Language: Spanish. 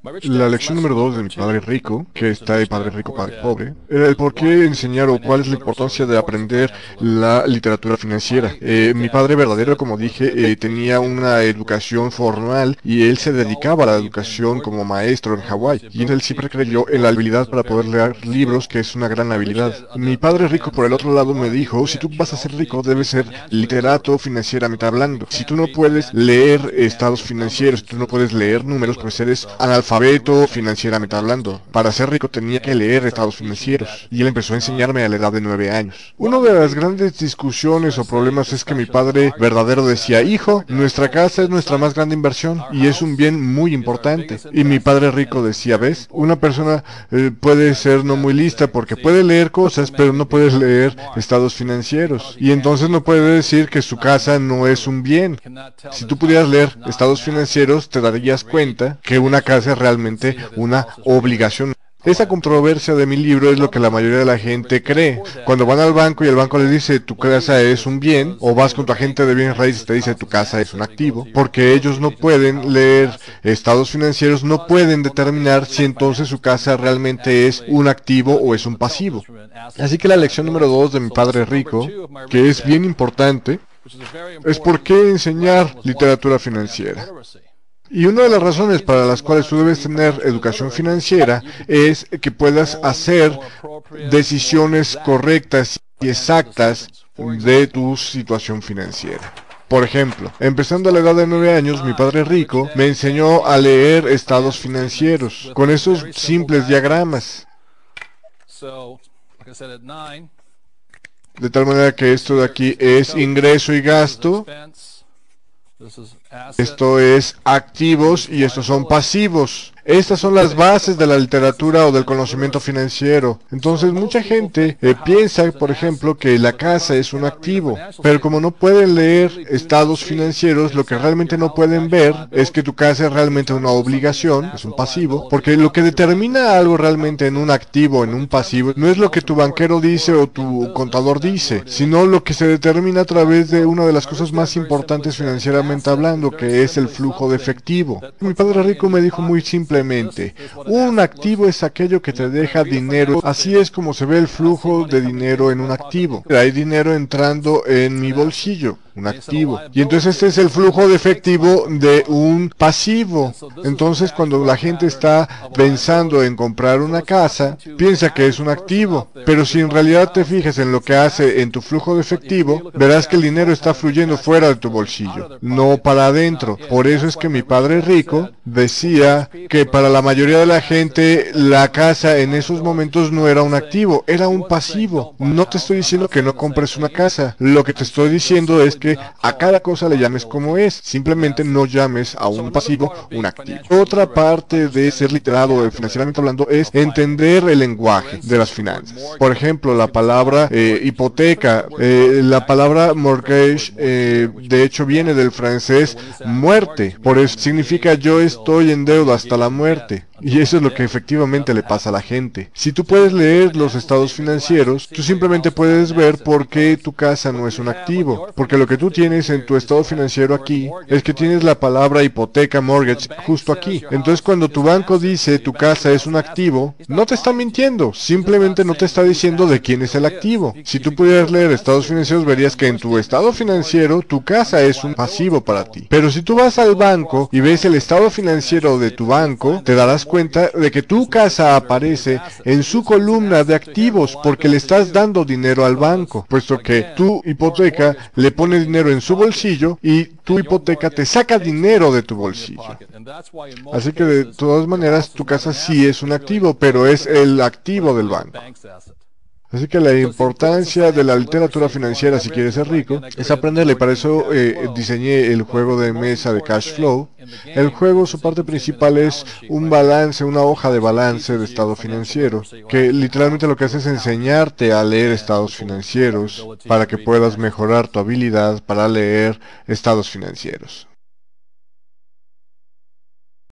La lección número 2 de mi padre rico, que está de padre rico, padre pobre, era el por qué enseñar o cuál es la importancia de aprender la literatura financiera. Mi padre verdadero, como dije, tenía una educación formal y él se dedicaba a la educación como maestro en Hawái. Y él siempre creyó en la habilidad para poder leer libros, que es una gran habilidad. Mi padre rico, por el otro lado, me dijo, si tú vas a ser rico, debes ser literato financieramente hablando. Si tú no puedes leer estados financieros, si tú no puedes leer números, pues eres analfabeto financieramente hablando. Para ser rico tenía que leer estados financieros. Y él empezó a enseñarme a la edad de 9 años. Una de las grandes discusiones o problemas es que mi padre verdadero decía, hijo, nuestra casa es nuestra más grande inversión y es un bien muy importante. Y mi padre rico decía, ves, una persona puede ser no muy lista porque puede leer cosas, pero no puede leer estados financieros. Y entonces no puede decir que su casa no es un bien. Si tú pudieras leer estados financieros, te darías cuenta que una casa es realmente una obligación. Esa controversia de mi libro es lo que la mayoría de la gente cree. Cuando van al banco y el banco les dice tu casa es un bien, o vas con tu agente de bienes raíces y te dice tu casa es un activo, porque ellos no pueden leer estados financieros, no pueden determinar si entonces su casa realmente es un activo o es un pasivo. Así que la lección número 2 de mi padre rico, que es bien importante, es por qué enseñar literatura financiera. Y una de las razones para las cuales tú debes tener educación financiera es que puedas hacer decisiones correctas y exactas de tu situación financiera. Por ejemplo, empezando a la edad de 9 años, mi padre rico me enseñó a leer estados financieros con esos simples diagramas. De tal manera que esto de aquí es ingreso y gasto. Esto es activos y estos son pasivos. Estas son las bases de la literatura o del conocimiento financiero. Entonces mucha gente piensa, por ejemplo, que la casa es un activo, pero como no pueden leer estados financieros, lo que realmente no pueden ver es que tu casa es realmente una obligación, es un pasivo, porque lo que determina algo realmente en un activo, en un pasivo, no es lo que tu banquero dice o tu contador dice, sino lo que se determina a través de una de las cosas más importantes financieramente hablando, que es el flujo de efectivo. Mi padre rico me dijo muy simplemente, un activo es aquello que te deja dinero. Así es como se ve el flujo de dinero en un activo. Hay dinero entrando en mi bolsillo, un activo. Y entonces este es el flujo de efectivo de un pasivo. Entonces cuando la gente está pensando en comprar una casa, piensa que es un activo. Pero si en realidad te fijas en lo que hace en tu flujo de efectivo, verás que el dinero está fluyendo fuera de tu bolsillo, no para adentro. Por eso es que mi padre rico decía que para la mayoría de la gente la casa en esos momentos no era un activo, era un pasivo. No te estoy diciendo que no compres una casa, lo que te estoy diciendo es que a cada cosa le llames como es, simplemente no llames a un pasivo un activo. Otra parte de ser literado financieramente hablando es entender el lenguaje de las finanzas. Por ejemplo, la palabra hipoteca, la palabra mortgage, de hecho viene del francés muerte, por eso significa yo estoy en deuda hasta la muerte. Y eso es lo que efectivamente le pasa a la gente. Si tú puedes leer los estados financieros, tú simplemente puedes ver por qué tu casa no es un activo. Porque lo que tú tienes en tu estado financiero aquí es que tienes la palabra hipoteca, mortgage, justo aquí. Entonces cuando tu banco dice tu casa es un activo, no te está mintiendo, simplemente no te está diciendo de quién es el activo. Si tú pudieras leer estados financieros, verías que en tu estado financiero tu casa es un pasivo para ti. Pero si tú vas al banco y ves el estado financiero de tu banco, te darás cuenta de que tu casa aparece en su columna de activos porque le estás dando dinero al banco, puesto que tu hipoteca le pone dinero en su bolsillo y tu hipoteca te saca dinero de tu bolsillo. Así que de todas maneras tu casa sí es un activo, pero es el activo del banco. Así que la importancia de la literatura financiera si quieres ser rico es aprenderla y para eso diseñé el juego de mesa de Cash Flow. El juego, su parte principal es un balance, una hoja de balance de estado financiero, que literalmente lo que hace es enseñarte a leer estados financieros para que puedas mejorar tu habilidad para leer estados financieros.